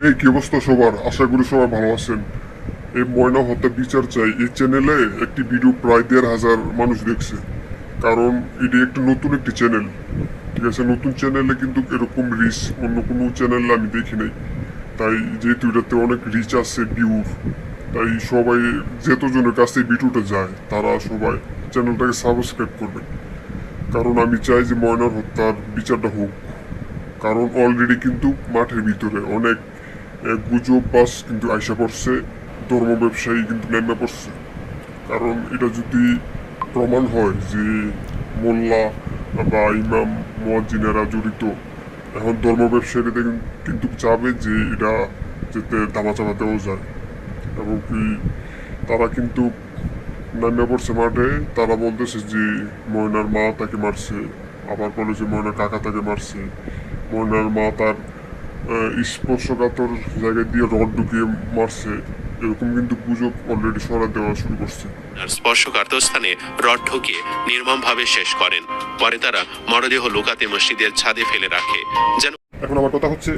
এই কি অবস্থা সবার? আশা করি সবাই ভালো আছেন। এই ময়না হত্যা বিচার চাই এই চ্যানেলে একটি ভিডিও প্রায় ১,৫০০ মানুষ দেখছে। কারণ এটি একটা নতুন একটি চ্যানেল, ঠিক আছে? নতুন চ্যানেলে কিন্তু এরকম রিচ অন্য কোনো চ্যানেলে আমি দেখি নাই। তাই যেহেতু এটাতে অনেক রিচ আছে ভিউর, তাই সবাই যতজনের কাছে এই ভিডিওটা যায় তারা সবাই চ্যানেলটাকে সাবস্ক্রাইব করবে। কারণ আমি চাই যে ময়নার হত্যার বিচারটা হোক। কারণ অলরেডি কিন্তু মাঠের ভিতরে অনেক গুজব বাস কিন্তু আইসা পড়ছে, ধর্ম ব্যবসায়ী কিন্তু নেমে পড়ছে। কারণ এটা যদি প্রমাণ হয় যে মোল্লা বা ইমাম মুয়াজ্জিনেরা জড়িত, এখন ধর্ম ব্যবসায়ীরা কিন্তু চাবে যে এটা যাতে ধামাচাপা দেওয়া যায়। এবং কি তারা কিন্তু নেমে পড়ছে মাঠে, তারা বলতেছে যে ময়নার মা তাকে মারছে, আবার বলে যে ময়নার কাকা তাকে মারছে, ময়নার মা তার স্পর্শকাতর জায়গায় দিয়ে রড ঢুকিয়ে মারছে। এরকম কিন্তু গুজব অলরেডি সরা দেওয়া শুরু করছে। স্পর্শকাতর স্থানে রড ঢুকিয়ে নির্মমভাবে শেষ করেন। পরে তারা মরদেহ লুকাতে মসজিদের ছাদে ফেলে রাখে। যেন এখন আমার কথা হচ্ছে,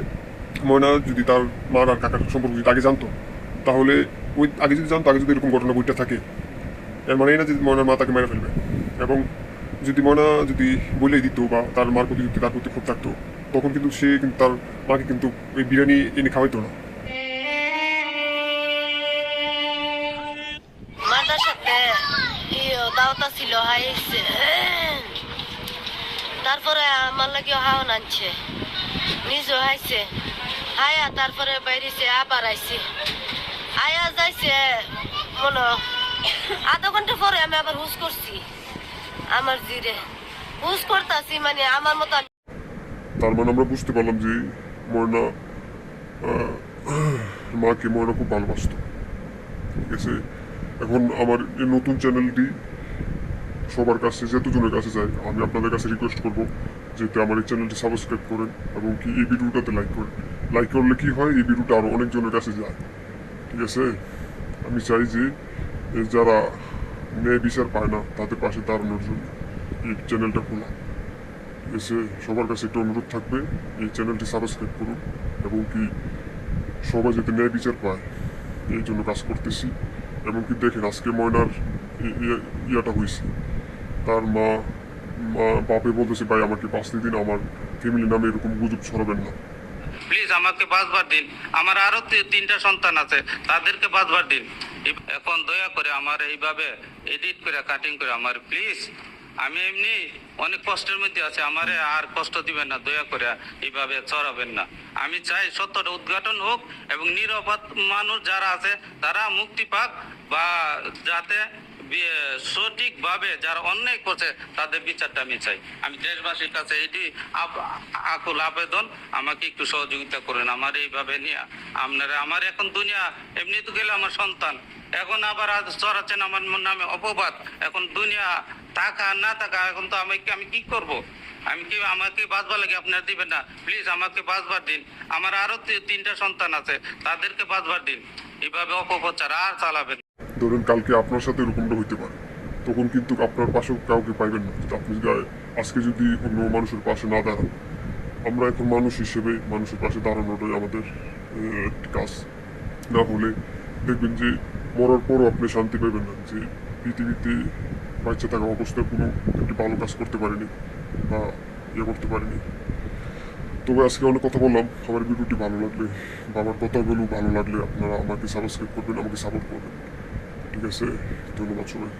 ময়না যদি তার মার আর কাকার সম্পর্কে যদি আগে জানতো, তাহলে ওই আগে যদি জানতো, আগে যদি এরকম ঘটনা বইটা থাকে, এর মানে এই না যে ময়নার মা তাকে মেরে ফেলবে। এবং যদি ময়না যদি বলেই দিত বা তার মার প্রতি যদি তার প্রতি ক্ষোভ থাকতো, তখন কিন্তু সে কিন্তু তার মাকে কিন্তু ওই বিরিয়ানি এনে খাওয়াইতো না। মাদ্রাসাতে দাওতা ছিল হাইছে, তারপরে আমার লাগে হাওন আনছে, নিজও হাইছে, হায়া তারপরে বাইরেছে, আবার আইছে, আয়া যাইছে মনে আধা ঘন্টা পরে আমি আবার হুস করছি, আমার জিরে হুস করতেছি, মানে আমার মতো। তার মানে আমরা বুঝতে পারলাম যে ময়না মাকে ময়না খুব ভালোবাসত, ঠিক আছে? এখন আমার এই নতুন চ্যানেলটি সবার কাছে, যতজনের কাছে যায়, আমি আপনাদের কাছে রিকোয়েস্ট করবো যাতে আমার এই চ্যানেলটি সাবস্ক্রাইব করেন এবং কি এই ভিডিওটাতে লাইক করেন। লাইক করলে কি হয়, এই ভিডিওটা আরও অনেকজনের কাছে যায়, ঠিক আছে? আমি চাই যে যারা ন্যায় বিচার পায় না তাদের পাশে দাঁড়ানোর জন্য এই চ্যানেলটা খোলা, ঠিক আছে? সবার কাছে একটা অনুরোধ থাকবে, এই চ্যানেলটি সাবস্ক্রাইব করুন এবং কি সবাই যাতে ন্যায় বিচার পায় এই জন্য কাজ করতেছি। এবং কি দেখেন আজকে ময়নার ইয়াটা হয়েছে, তার মা বাপে বলতেছে ভাই আমাকে বাঁচতে দিন, আমার ফ্যামিলি নামে এরকম গুজব ছড়াবেন না। প্লিজ আমাকে বাঁচবার দিন, আমার আরো 3টা সন্তান আছে, তাদেরকে বাঁচবার দিন। এখন দয়া করে আমার এইভাবে এডিট করে কাটিং করে আমার প্লিজ, আমি এমনি অনেক কষ্টের মধ্যে আছে, আমারে আর কষ্ট দিবেন না, দয়া করে এইভাবে ছড়াবেন না। আমি চাই সত্যটা উদ্ঘাটন হোক এবং নিরপরাধ মানুষ যারা আছে তারা মুক্তি পাক, বা যাতে সঠিকভাবে যারা অন্যায় করছে তাদের বিচারটা আমি চাই। আমি দেশবাসীর কাছে এটি আকুল আবেদন, আমাকে একটু সহযোগিতা করেন আমার এইভাবে নিয়ে। আপনারা আমার এখন দুনিয়া এমনি তো গেলে আমার সন্তান, এখন আবার আজ চড়াচ্ছেন আমার নামে অপবাদ, এখন দুনিয়া থাকা না থাকা, এখন তো আমি কি করব? আমাকে বাঁচবার লাগে আপনারা দিবেন না? প্লিজ আমাকে বাঁচবার দিন, আমার আরো 3টা সন্তান আছে, তাদেরকে বাঁচবার দিন। এইভাবে অপপ্রচার আর চালাবেন। ধরেন কালকে আপনার সাথে এরকমটা হইতে পারে, তখন কিন্তু আপনার পাশেও কাউকে পাইবেন না। আপনি যদি আজকে যদি অন্য মানুষের পাশে না দাঁড়ান, আমরা এখন মানুষ হিসেবে মানুষের পাশে দাঁড়ানোটাই আমাদের একটি কাজ। না হলে দেখবেন যে মরার পরও আপনি শান্তি পাইবেন না, যে পৃথিবীতে বাচ্চা থাকা অবস্থায় কোনো একটি ভালো কাজ করতে পারিনি বা করতে পারিনি। তবে আজকে অনেক কথা বললাম, আমার ভিডিওটি ভালো লাগলে বা আমার কথাগুলো ভালো লাগলে আপনারা আমাকে সাবস্ক্রাইব করবেন, আমাকে সাপোর্ট করবেন, ঠিক আছে? ধন্যবাদ সবাই।